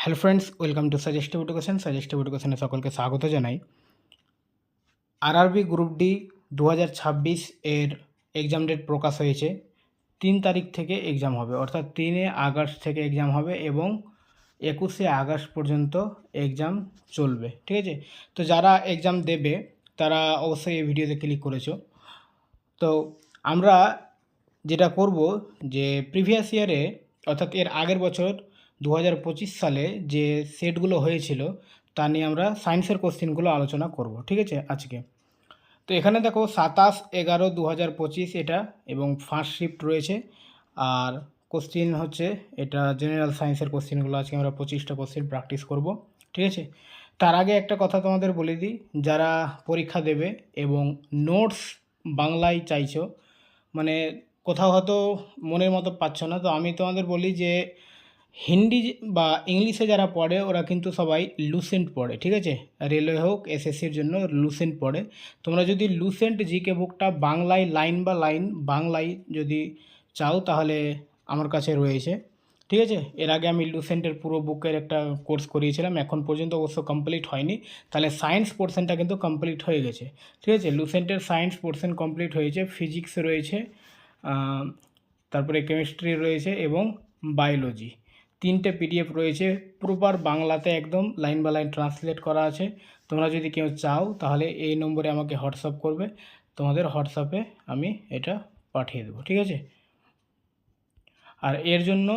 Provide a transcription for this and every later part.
Hello friends, welcome to suggestive education. Suggestive এডুকেশনে সকলকে স্বাগত জানাই। আরআরবি গ্রুপ ডি 2026 এর এক্সাম ডেট প্রকাশ হয়েছে। 3 তারিখ থেকে এক্সাম হবে, অর্থাৎ 3 আগস্ট থেকে এক্সাম হবে এবং 21 আগস্ট পর্যন্ত এক্সাম চলবে। ঠিক আছে, তো যারা এক্সাম দেবে তারা অবশ্যই এই ভিডিওতে ক্লিক করেছো। তো আমরা যেটা করব যে প্রিভিয়াস ইয়ারে অর্থাৎ এর আগের বছর 2025 সালে যে সেটগুলো হয়েছিল তা নিয়ে আমরা সায়েন্সের কোশ্চেনগুলো আলোচনা করব। ঠিক আছে আজকে। তো এখানে দেখো 27/11/2025 এটা, এবং ফার্স্ট শিফট রয়েছে। আর কোশ্চেন হচ্ছে এটা জেনারেল সায়েন্সের কোশ্চেনগুলো আজকে আমরা 25টা কোশ্চেন প্র্যাকটিস করব। ঠিক আছে, তার আগে একটা কথা তোমাদের বলে দিই, যারা পরীক্ষা দেবে এবং নোটস বাংলায় চাইছো, মানে কোথাও হয়তো মনের মতো পাচ্ছ না, তো আমি তোমাদের বলি যে হিন্দি বা ইংলিশে যারা পড়ে ওরা কিন্তু সবাই লুসেন্ট পড়ে। ঠিক আছে, রেলওয়ে হোক এসএসসির জন্য লুসেন্ট পড়ে। তোমরা যদি লুসেন্ট জিকে বুকটা বাংলায় লাইন বা লাইন বাংলায় যদি চাও তাহলে আমার কাছে রয়েছে। ঠিক আছে, এর আগে আমি লুসেন্টের পুরো বুকের একটা কোর্স করিয়েছিলাম, এখন পর্যন্ত অবশ্য কমপ্লিট হয়নি। তাহলে সায়েন্স পোর্শনটা কিন্তু কমপ্লিট হয়ে গেছে। ঠিক আছে, লুসেন্টের সায়েন্স পোর্শন কমপ্লিট হয়েছে, ফিজিক্স রয়েছে, তারপরে কেমিস্ট্রি রয়েছে এবং বায়োলজি। 3টে পিডিএফ রয়েছে, প্রপার বাংলাতে একদম লাইন বাই লাইন ট্রান্সলেট করা আছে। তোমরা যদি কেউ চাও তাহলে এই নম্বরে আমাকে হোয়াটসঅ্যাপ করবে, তোমাদের হোয়াটসঅ্যাপে আমি এটা পাঠিয়ে দেবো। ঠিক আছে, আর এর জন্য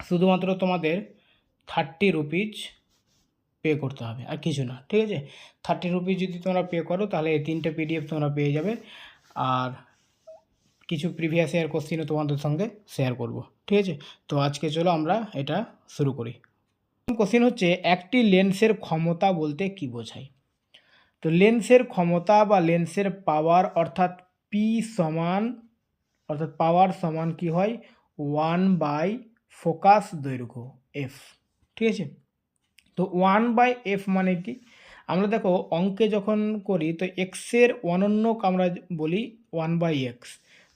শুধুমাত্র তোমাদের 30 রুপিজ পে করতে হবে, আর কিছু না। ঠিক আছে, 30 রুপিজ যদি তোমরা পে করো তাহলে এই 3টে পিডিএফ তোমরা পেয়ে যাবে, আর কিছু প্রিভিয়াস ইয়ার কোশ্চেনও তোমাদের সঙ্গে শেয়ার করব। ঠিক আছে, তো আজকে চলো আমরা এটা শুরু করি। কোশ্চেন হচ্ছে, একটি লেন্সের ক্ষমতা বলতে কি বোঝায়? তো লেন্সের ক্ষমতা বা লেন্সের পাওয়ার অর্থাৎ পি সমান, অর্থাৎ পাওয়ার সমান কি হয়? 1/ফোকাস দৈর্ঘ্য এফ। ঠিক আছে, তো 1/f মানে কি? আমরা দেখো অঙ্কে যখন করি তো এক্সের অনন্যক আমরা বলি 1/x,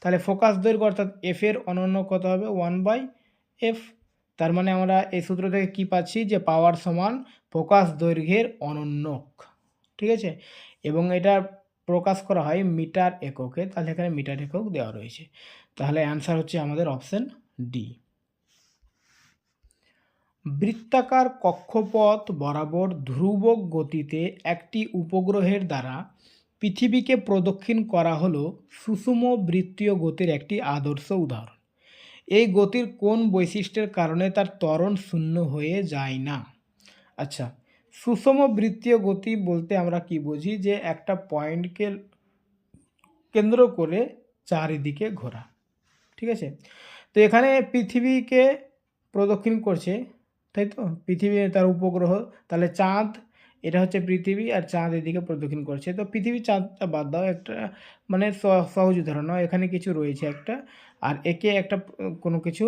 তাহলে ফোকাস দৈর্ঘ্য অর্থাৎ এফের অনন্যক কত হবে? 1/f। তার মানে আমরা এই সূত্র থেকে কী পাচ্ছি? যে পাওয়ার সমান ফোকাস দৈর্ঘ্যের অনন্যক। ঠিক আছে, এবং এটা প্রকাশ করা হয় মিটার এককে, তাহলে এখানে মিটার একক দেওয়া রয়েছে। তাহলে অ্যান্সার হচ্ছে আমাদের অপশন ডি। বৃত্তাকার কক্ষপথ বরাবর ধ্রুবক গতিতে একটি উপগ্রহের দ্বারা পৃথিবীকে প্রদক্ষিণ করা হলো সুষম বৃত্তীয় গতির একটি আদর্শ উদাহরণ। এই গতির কোন বৈশিষ্ট্যের কারণে তার ত্বরণ শূন্য হয়ে যায় না? আচ্ছা, সুষম বৃত্তীয় গতি বলতে আমরা কি বুঝি? যে একটা পয়েন্টকে কেন্দ্র করে চারিদিকে ঘোরা। ঠিক আছে, তো এখানে পৃথিবীকে প্রদক্ষিণ করছে, তাই তো? পৃথিবী তার উপগ্রহ, তাহলে চাঁদ, এটা হচ্ছে পৃথিবী আর চাঁদ এদিকে প্রদক্ষিণ করছে। তো পৃথিবী চাঁদটা বাদ দাও, একটা মানে সহজ উদাহরণ, এখানে কিছু রয়েছে একটা, আর একে একটা কোনো কিছু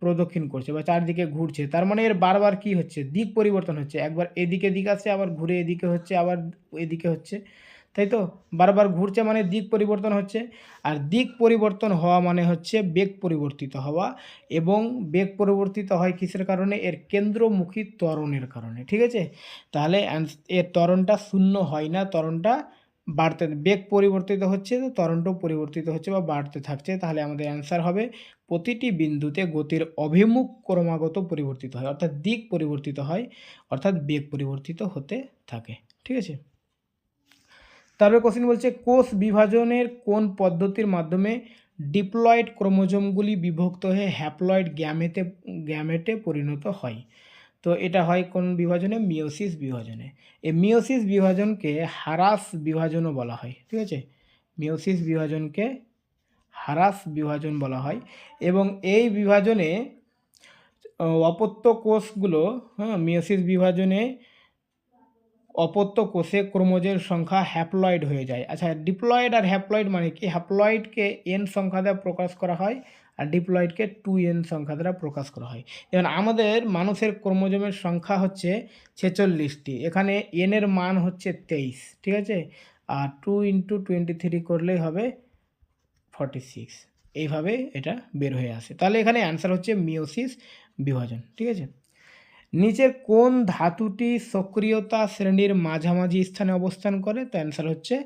প্রদক্ষিণ করছে বা চারদিকে ঘুরছে, তার মানে এর বারবার কি হচ্ছে? দিক পরিবর্তন হচ্ছে। একবার এদিকে দিক আসছে, আবার ঘুরে এদিকে হচ্ছে, আবার এদিকে হচ্ছে, তাই তো? বারবার ঘুরছে মানে দিক পরিবর্তন হচ্ছে, আর দিক পরিবর্তন হওয়া মানে হচ্ছে বেগ পরিবর্তিত হওয়া, এবং বেগ পরিবর্তিত হয় কিসের কারণে? এর কেন্দ্রমুখী ত্বরণের কারণে। ঠিক আছে, তাহলে এর ত্বরণটা শূন্য হয় না, ত্বরণটা বাড়তে, বেগ পরিবর্তিত হচ্ছে তো ত্বরণটাও পরিবর্তিত হচ্ছে বা বাড়তে থাকছে। তাহলে আমাদের অ্যান্সার হবে প্রতিটি বিন্দুতে গতির অভিমুখ ক্রমাগত পরিবর্তিত হয়, অর্থাৎ দিক পরিবর্তিত হয়, অর্থাৎ বেগ পরিবর্তিত হতে থাকে। ঠিক আছে, তারপরে কোশ্চেন বলছে, কোষ বিভাজনের কোন পদ্ধতির মাধ্যমে ডিপ্লয়েড ক্রোমোজোমগুলি বিভক্ত হয়ে হ্যাপ্লয়েড গ্যামেটে পরিণত হয়? তো এটা হয় কোন বিভাজনে? মিওসিস বিভাজনে। এই মিওসিস বিভাজনকে হারাস বিভাজনও বলা হয়। ঠিক আছে, মিওসিস বিভাজনকে হারাস বিভাজন বলা হয়, এবং এই বিভাজনে অপত্য কোষগুলো, মিওসিস বিভাজনে অপত্য কোষে ক্রোমোজোমের সংখ্যা হ্যাপ্লয়েড হয়ে যায়। আচ্ছা, ডিপ্লয়েড আর হ্যাপ্লয়েড মানে কি? হ্যাপ্লয়েডকে n সংখ্যা দ্বারা প্রকাশ করা হয় আর ডিপ্লয়েডকে 2n সংখ্যা দ্বারা প্রকাশ করা হয়। যেমন আমাদের মানুষের ক্রোমোজোমের সংখ্যা হচ্ছে 46টি, এখানে n এর মান হচ্ছে 23। ঠিক আছে, আর 2 × 23 করলেই হবে 46, এইভাবে এটা বের হয়ে আসে। তাহলে এখানে অ্যান্সার হচ্ছে মিওসিস বিভাজন। ঠিক আছে, নিচের কোন ধাতুটি সক্রিয়তা শ্রেণীর মাঝামাঝি স্থানে অবস্থান করে? তো অ্যান্সার হচ্ছে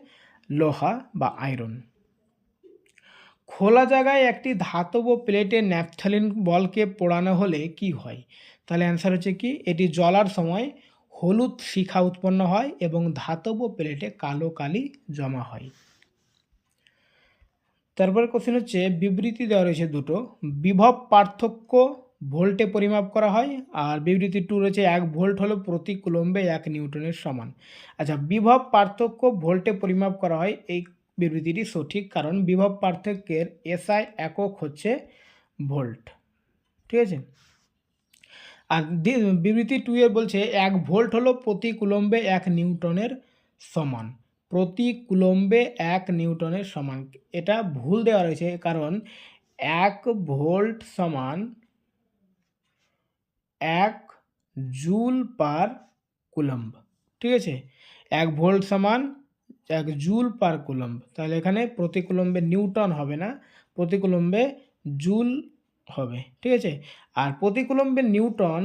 লোহা বা আয়রন। খোলা জায়গায় একটি ধাতব প্লেটে ন্যাপথলিন বলকে পোড়ানো হলে কি হয়? তাহলে অ্যান্সার হচ্ছে কি, এটি জ্বলার সময় হলুদ শিখা উৎপন্ন হয় এবং ধাতব প্লেটে কালো কালি জমা হয়। তারপরে কোশ্চেন হচ্ছে, বিবৃতি দেওয়া রয়েছে দুটো, বিভব পার্থক্য ভোল্টে পরিমাপ করা হয়, আর বিবৃতি 2 রয়েছে 1 ভোল্ট হলো প্রতি কুলম্বে 1 নিউটনের সমান। আচ্ছা, বিভব পার্থক্য ভোল্টে পরিমাপ করা হয়, এই বিবৃতিটি সঠিক, কারণ বিভব পার্থক্যের এসআই একক হচ্ছে ভোল্ট। ঠিক আছে, আর বিবৃতি 2 এর বলছে 1 ভোল্ট হলো প্রতি কুলম্বে 1 নিউটনের সমান। প্রতি কুলম্বে 1 নিউটনের সমান, এটা ভুল দেওয়া রয়েছে, কারণ 1 ভোল্ট সমান 1 জুল পার কুলম্ব। ঠিক আছে, 1 ভোল্ট সমান 1 জুল পার কুলম্ব, তাহলে এখানে প্রতি কুলম্বে নিউটন হবে না, প্রতি কুলম্বে জুল হবে। ঠিক আছে, আর প্রতি কুলম্বে নিউটন,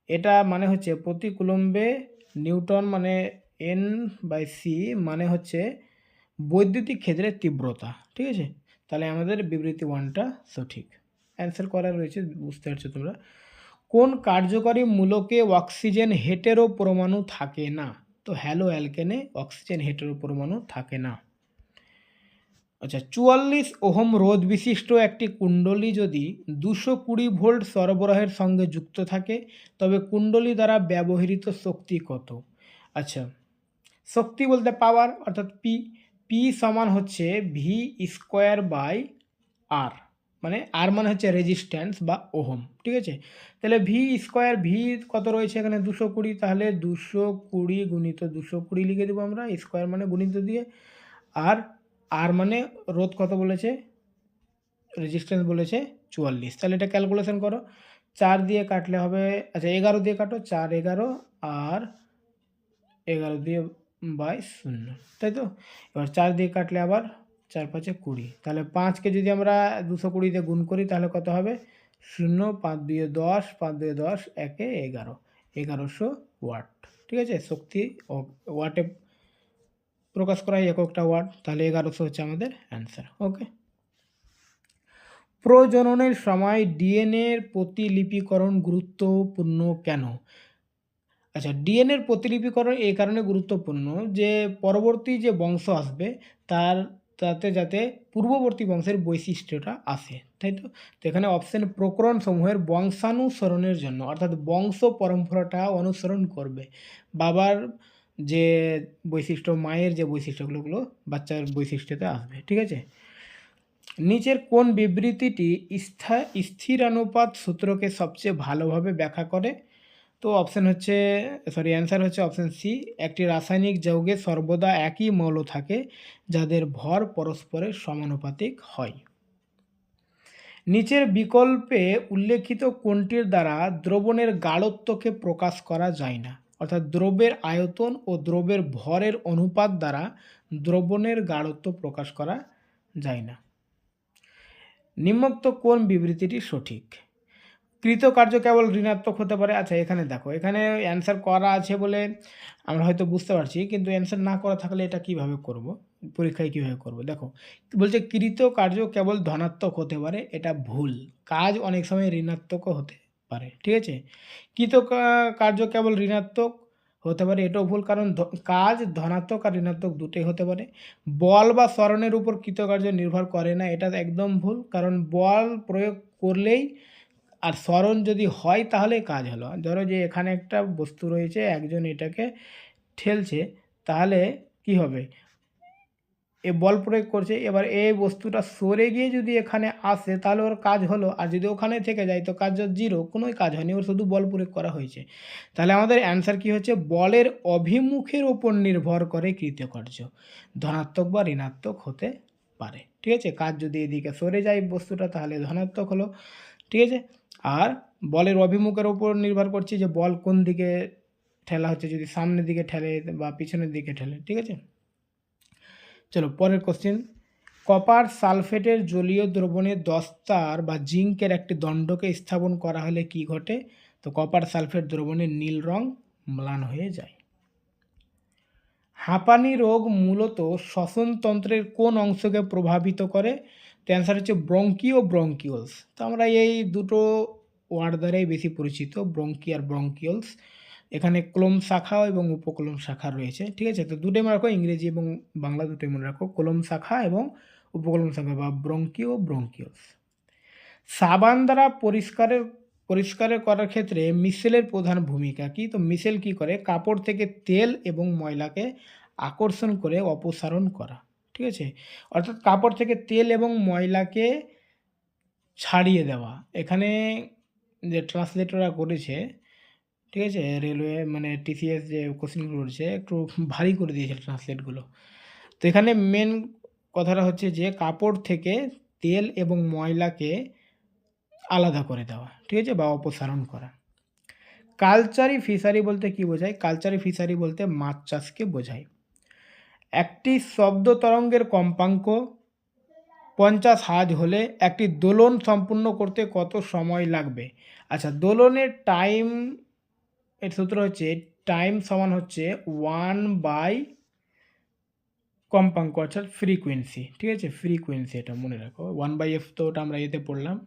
এটা মানে হচ্ছে প্রতি কুলম্বে নিউটন মানে N/c মানে হচ্ছে বৈদ্যুতিক ক্ষেত্রের তীব্রতা। ঠিক আছে, তাহলে আমাদের বিবৃতি 1টা সঠিক। অ্যান্সার করা রয়েছে, বুঝতে পারছো তোমরা। কোন কার্যকরী মূলকে অক্সিজেন হেটেরো পরমাণু থাকে না? তো হ্যালো অ্যালকেনে অক্সিজেন হেটেরো পরমাণু থাকে না। আচ্ছা, 44 ওহম রোধ বিশিষ্ট একটি কুণ্ডলী যদি 220 ভোল্ট সরবরাহের সঙ্গে যুক্ত থাকে, তবে কুণ্ডলী দ্বারা ব্যবহৃত শক্তি কত? আচ্ছা, শক্তি বলতে পাওয়ার, অর্থাৎ পি। পি সমান হচ্ছে ভি স্কোয়ার বাই আর, মানে আর মানে হচ্ছে রেজিস্ট্যান্স বা ওহম। ঠিক আছে, তাহলে ভি স্কোয়ার, ভি কত রয়েছে এখানে 220, তাহলে 220 গুণিত 220 লিখে দেবো আমরা, স্কোয়ার মানে গুণিত দিয়ে, আর আর মানে রোধ কত বলেছে, রেজিস্ট্যান্স বলেছে 44, তাহলে এটা ক্যালকুলেশন করো, 4 দিয়ে কাটলে হবে, আচ্ছা 11 দিয়ে কাটো, 4 11 আর 11 দিয়ে বাই 0, তাই তো। এবার 4 দিয়ে কাটলে আবার 4 5 20, তাহলে 5কে যদি আমরা 220 দিয়ে গুণ করি তাহলে কত হবে, 0, 5 2 10, 5 2 10, 1 11, 1100 ওয়াট। ঠিক আছে, শক্তি ওয়াটে প্রকাশ করা হয়, এককটা ওয়াট, তাহলে 1100 হচ্ছে আমাদের অ্যান্সার। ওকে, প্রজননের সময় ডিএনএর প্রতিলিপিকরণ গুরুত্বপূর্ণ কেন? আচ্ছা, ডিএনএর প্রতিলিপিকরণ এই কারণে গুরুত্বপূর্ণ যে পরবর্তী যে বংশ আসবে তাতে যাতে পূর্ববর্তী বংশের বৈশিষ্ট্যটা আসে, তাই তো। তো এখানে অপশন প্রকরণ সমূহের বংশানুসরণের জন্য, অর্থাৎ বংশ পরম্পরাটা অনুসরণ করবে, বাবার যে বৈশিষ্ট্য, মায়ের যে বৈশিষ্ট্যগুলো বাচ্চার বৈশিষ্ট্যতে আসবে। ঠিক আছে, নিচের কোন বিবৃতিটি স্থিরানুপাত সূত্রকে সবচেয়ে ভালোভাবে ব্যাখ্যা করে? তো অপশান হচ্ছে, অ্যান্সার হচ্ছে অপশান সি, একটি রাসায়নিক যৌগে সর্বদা একই মৌল থাকে যাদের ভর পরস্পরের সমানুপাতিক হয়। নিচের বিকল্পে উল্লেখিত কোনটির দ্বারা দ্রবণের গাঢ়ত্বকে প্রকাশ করা যায় না? অর্থাৎ দ্রব্যের আয়তন ও দ্রব্যের ভরের অনুপাত দ্বারা দ্রবণের গাঢ়ত্ব প্রকাশ করা যায় না। নিম্নোক্ত কোন বিবৃতিটি সঠিক? কৃতকার্য কেবল ঋণাত্মক হতে পারে। আচ্ছা, এখানে দেখো, এখানে অ্যান্সার করা আছে বলে আমরা হয়তো বুঝতে পারছি, কিন্তু অ্যান্সার না করা থাকলে এটা কিভাবে করব, পরীক্ষায় কিভাবে করব? দেখো, বলছে কৃতকার্য কেবল ধনাত্মক হতে পারে, এটা ভুল, কাজ অনেক সময় ঋণাত্মকও হতে পারে। ঠিক আছে, কৃতকার্য কেবল ঋণাত্মক হতে পারে, এটাও ভুল, কারণ কাজ ধনাত্মক আর ঋণাত্মক দুটোই হতে পারে। বল বা ত্বরণের উপর কৃতকার্য নির্ভর করে না, এটা একদম ভুল, কারণ বল প্রয়োগ করলেই আর ত্বরণ যদি হয় তাহলে কাজ হলো। ধরো যে এখানে একটা বস্তু রয়েছে, একজন এটাকে ঠেলছে, তাহলে কি হবে, এ বল প্রয়োগ করছে, এবার এই বস্তুটা সরে গিয়ে যদি এখানে আসে তাহলে ওর কাজ হলো, আর যদি ওখানে থেকে যায় তো কাজ জিরো, কোনোই কাজ হয়নি, ওর শুধু বল প্রয়োগ করা হয়েছে। তাহলে আমাদের অ্যান্সার কি হচ্ছে, বলের অভিমুখের ওপর নির্ভর করে কৃতকার্য ধনাত্মক বা ঋণাত্মক হতে পারে। ঠিক আছে, কাজ যদি এদিকে সরে যায় বস্তুটা তাহলে ধনাত্মক হলো। ঠিক আছে, আর বলের অভিমুখের ওপর নির্ভর করছে যে বল কোন দিকে ঠেলা হচ্ছে, যদি সামনের দিকে ঠেলে বা পিছনের দিকে ঠেলে। ঠিক আছে, চলো পরের কোশ্চেন, কপার সালফেটের জলীয় দ্রবণে দস্তার বা জিঙ্কের একটি দণ্ডকে স্থাপন করা হলে কি ঘটে? তো কপার সালফেট দ্রবণে নীল রং ম্লান হয়ে যায়। হাঁপানি রোগ মূলত শ্বসনতন্ত্রের কোন অংশকে প্রভাবিত করে? তো অ্যান্সার হচ্ছে ব্রঙ্কি ও ব্রঙ্কিওলস। তো আমরা এই দুটো ওয়ার্ড দ্বারাই বেশি পরিচিত, ব্রঙ্কি আর ব্রঙ্কিওলস। এখানে ক্লোম শাখা এবং উপক্লোম শাখা রয়েছে, ঠিক আছে? তো দুটোই মনে রাখো, ইংরেজি এবং বাংলা দুটোই মনে রাখো, ক্লোম শাখা এবং উপক্লোম শাখা বা ব্রঙ্কি ও ব্রঙ্কিওলস। সাবান দ্বারা পরিষ্কার করার ক্ষেত্রে মিশেলের প্রধান ভূমিকা কি? তো মিশেল কি করে? কাপড় থেকে তেল এবং ময়লাকে আকর্ষণ করে অপসারণ করা, ঠিক আছে? অর্থাৎ কাপড় থেকে তেল এবং ময়লাকে ছাড়িয়ে দেওয়া। এখানে যে ট্রান্সলেটররা করেছে, ঠিক আছে, রেলওয়ে মানে টিসিএস যে কোশ্চেনগুলো রয়েছে একটু ভারী করে দিয়েছে ট্রান্সলেটগুলো। তো এখানে মেন কথাটা হচ্ছে যে কাপড় থেকে তেল এবং ময়লাকে আলাদা করে দেওয়া, ঠিক আছে, বা অপসারণ করা। কালচারি ফিশারি বলতে কি বোঝায়? কালচারি ফিশারি বলতে মাছ চাষকে বোঝায়। একটি শব্দ তরঙ্গের কম্পাঙ্ক 50 হার্জ হলে একটি দোলন সম্পূর্ণ করতে কত সময় লাগবে? আচ্ছা, দোলনের টাইম এর সূত্র হচ্ছে টাইম সমান হচ্ছে 1/, কম্পাঙ্ক অর্থাৎ ফ্রিকোয়েন্সি, ঠিক আছে? ফ্রিকোয়েন্সি এটা মনে রাখো, 1/f তো ওটা আমরা এতে পড়লাম,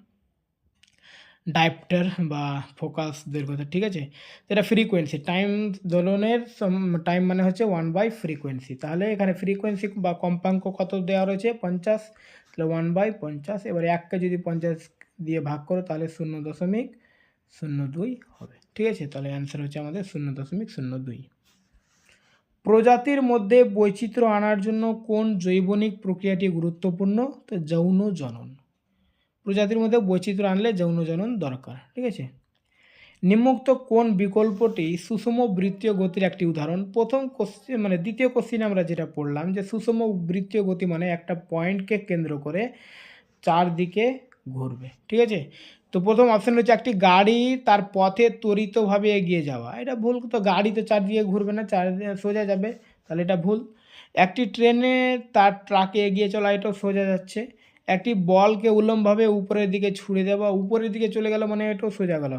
ডায়োপ্টার বা ফোকাস দৈর্ঘ্য, ঠিক আছে? এটা ফ্রিকোয়েন্সি, টাইম দোলনের টাইম মানে হচ্ছে 1/, ফ্রিকোয়েন্সি। তাহলে এখানে ফ্রিকোয়েন্সি বা কম্পাঙ্ক কত দেওয়া রয়েছে? 50, তাহলে 1/50। এবার 1কে যদি 50 দিয়ে ভাগ করো তাহলে 0.02 হবে, ঠিক আছে? তাহলে অ্যান্সার হচ্ছে আমাদের 0.02। প্রজাতির মধ্যে বৈচিত্র্য আনার জন্য কোন জৈবনিক প্রক্রিয়াটি গুরুত্বপূর্ণ? তো যৌন জনন। প্রজাতির মধ্যে বৈচিত্র্য আনলে যৌন জনন দরকার, ঠিক আছে? নিম্নোক্ত কোন বিকল্পটি সুষম বৃত্তীয় গতির একটি উদাহরণ? প্রথম কোশ্চেন মানে দ্বিতীয় কোশ্চেনে আমরা যেটা পড়লাম যে সুষম বৃত্তীয় গতি মানে একটা পয়েন্টকে কেন্দ্র করে চারদিকে ঘুরবে, ঠিক আছে? তো প্রথম অপশন হচ্ছে একটি গাড়ি তার পথে ত্বরিতভাবে এগিয়ে যাওয়া। এটা ভুল, তো গাড়ি তো চারদিকে ঘুরবে না, সোজা যাবে, তাহলে এটা ভুল। একটি ট্রেনে তার ট্রাকে এগিয়ে চলা, এটাও সোজা যাচ্ছে। একটি বলকে উল্লম্বভাবে উপরের দিকে ছুঁড়ে দেওয়া, উপরের দিকে চলে গেল মানে এটাও সোজা গেল।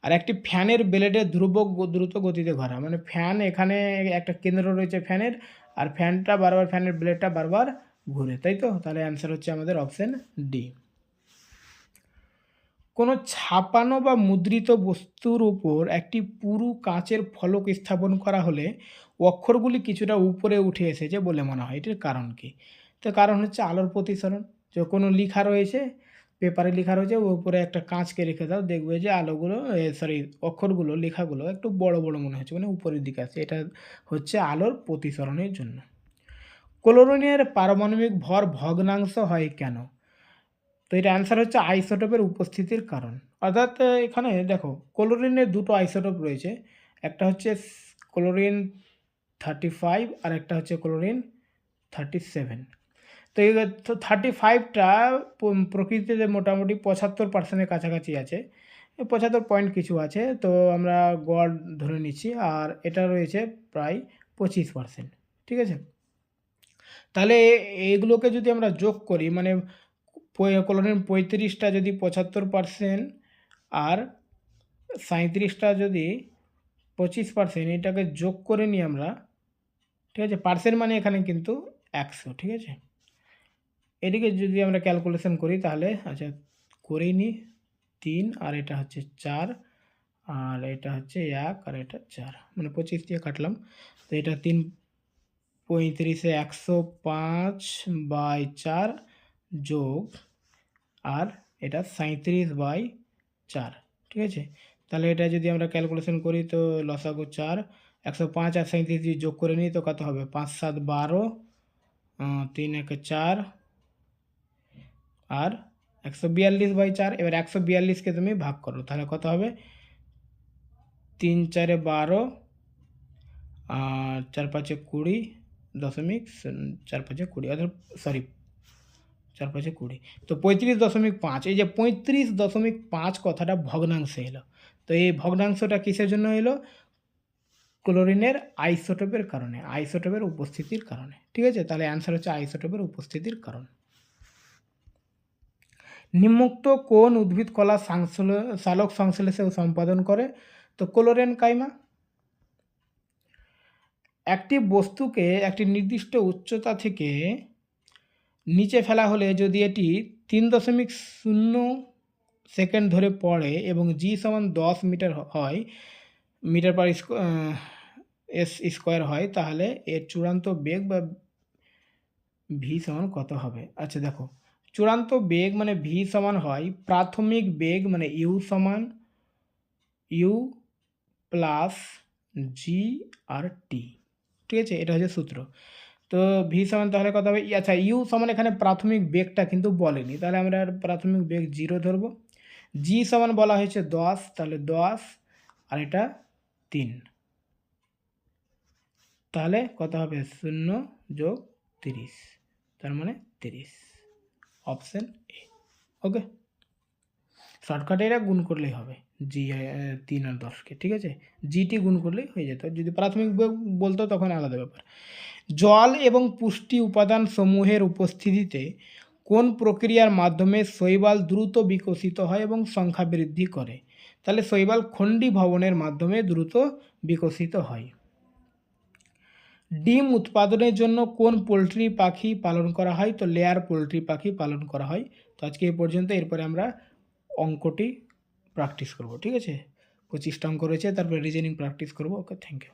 আর একটি ফ্যানের ব্লেডে দ্রুত গতিতে ঘোরা, মানে ফ্যান এখানে একটা কেন্দ্র রয়েছে ফ্যানের, আর ফ্যানটা বারবার, ফ্যানের ব্লেডটা বারবার ঘুরে, তাই তো? তাহলে অ্যান্সার হচ্ছে আমাদের অপশন ডি। কোনো ছাপানো বা মুদ্রিত বস্তুর উপর একটি পুরু কাচের ফলক স্থাপন করা হলে অক্ষরগুলি কিছুটা উপরে উঠে এসেছে বলে মনে হয়, এটির কারণ কি? তো কারণ হচ্ছে আলোর প্রতিসরণ। যে কোনো লেখা রয়েছে, পেপারে লেখা রয়েছে, ওর উপরে একটা কাঁচকে রেখে দাও, দেখবে যে আলোগুলো অক্ষরগুলো, লেখাগুলো একটু বড় বড় মনে হচ্ছে, মানে উপরের দিকে আছে, এটা হচ্ছে আলোর প্রতিসরণের জন্য। ক্লোরিনের পারমাণবিক ভর ভগ্নাংশ হয় কেন? তো এটা অ্যান্সার হচ্ছে আইসোটোপের উপস্থিতির কারণ। অর্থাৎ এখানে দেখো, ক্লোরিনের দুটো আইসোটোপ রয়েছে, একটা হচ্ছে ক্লোরিন 35 আর একটা হচ্ছে ক্লোরিন 37। তো এই 35টা প্রকৃতিতে মোটামুটি 75%-এর কাছাকাছি আছে, 75 পয়েন্ট কিছু আছে, তো আমরা গড় ধরে নিচ্ছি, আর এটা রয়েছে প্রায় 25%, ঠিক আছে? তাহলে এগুলোকে যদি আমরা যোগ করি, মানে ক্লোরিন 35টা যদি 75% আর 37টা যদি 25%, এটাকে যোগ করে নিই আমরা, ঠিক আছে? পার্সেন্ট মানে এখানে কিন্তু 100, ঠিক আছে? এদিকে যদি আমরা ক্যালকুলেশন করি তাহলে, আচ্ছা করেই নিই, 3 আর এটা হচ্ছে 4, আর এটা হচ্ছে 1 আর এটা 4, মানে 25 দিয়ে কাটলাম, তো এটা 3 35-এ 105/4 যোগ, আর এটা 37/4, ঠিক আছে? তাহলে এটা যদি আমরা ক্যালকুলেশন করি তো লসাগু 4, 105 আর 37 যদি যোগ করে নিই তো কত হবে? 5 7 12, 3 1 4, আর 142/4। এবার 142কে তুমি ভাগ করো, তাহলে কত হবে? 3 4 12, আর 4 5 20, 4 5 20, অর্থাৎ সরি 4 5 20, তো 35.5। এই যে 35.5 কথাটা ভগ্নাংশে এলো, তো এই ভগ্নাংশটা কিসের জন্য এলো? ক্লোরিনের আইসোটোপের কারণে, আইসোটোপের উপস্থিতির কারণে, ঠিক আছে? তাহলে অ্যান্সার হচ্ছে আইসোটোপের উপস্থিতির কারণ। নিম্নোক্ত কোন উদ্ভিদ কলা সালোক সংশ্লেষ সম্পাদন করে? তো ক্লোরেন কাইমা। একটি বস্তুকে একটি নির্দিষ্ট উচ্চতা থেকে নিচে ফেলা হলে যদি এটি 3.0 সেকেন্ড ধরে পড়ে এবং জি সমান 10 মিটার হয়, মিটার পার এস স্কোয়ার হয়, তাহলে এর চূড়ান্ত বেগ বা ভি সমান কত হবে? আচ্ছা দেখো, চূড়ান্ত বেগ মানে ভি সমান হয় প্রাথমিক বেগ মানে ইউ সমান ইউ প্লাস জি আর টি। ঠিক আছে, এটা হচ্ছে সূত্র। তো ভি সমান তাহলে কত হবে? আচ্ছা, ইউ সমান এখানে প্রাথমিক বেগটা কিন্তু বলেনি, তাহলে আমরা প্রাথমিক বেগ 0 ধরবো। জি সমান বলা হয়েছে 10, তাহলে 10 আর এটা 3, তাহলে কত হবে? 0 যোগ 30, তার মানে 30, অপশন এ। ওকে, শর্টকাটে এরা গুণ করলেই হবে, জি 3 আর 10কে। ঠিক আছে, জিটি গুণ করলেই হয়ে যেত, যদি প্রাথমিক বেগ বলতো তখন আলাদা ব্যাপার। জল এবং পুষ্টি উপাদান সমূহের উপস্থিতিতে কোন প্রক্রিয়ার মাধ্যমে শৈবাল দ্রুত বিকশিত হয় এবং সংখ্যা বৃদ্ধি করে? তাহলে শৈবাল খণ্ডী ভবনের মাধ্যমে দ্রুত বিকশিত হয়। ডিম উৎপাদনের জন্য কোন পোলট্রি পাখি পালন করা হয়? তো লেয়ার পোলট্রি পাখি পালন করা হয়। তো আজকে এই পর্যন্ত, এরপরে আমরা অঙ্কটি প্র্যাকটিস করব। ঠিক আছে, 25টা অঙ্ক রয়েছে, তারপরে রিজনিং প্র্যাকটিস করব। ওকে, থ্যাংক ইউ।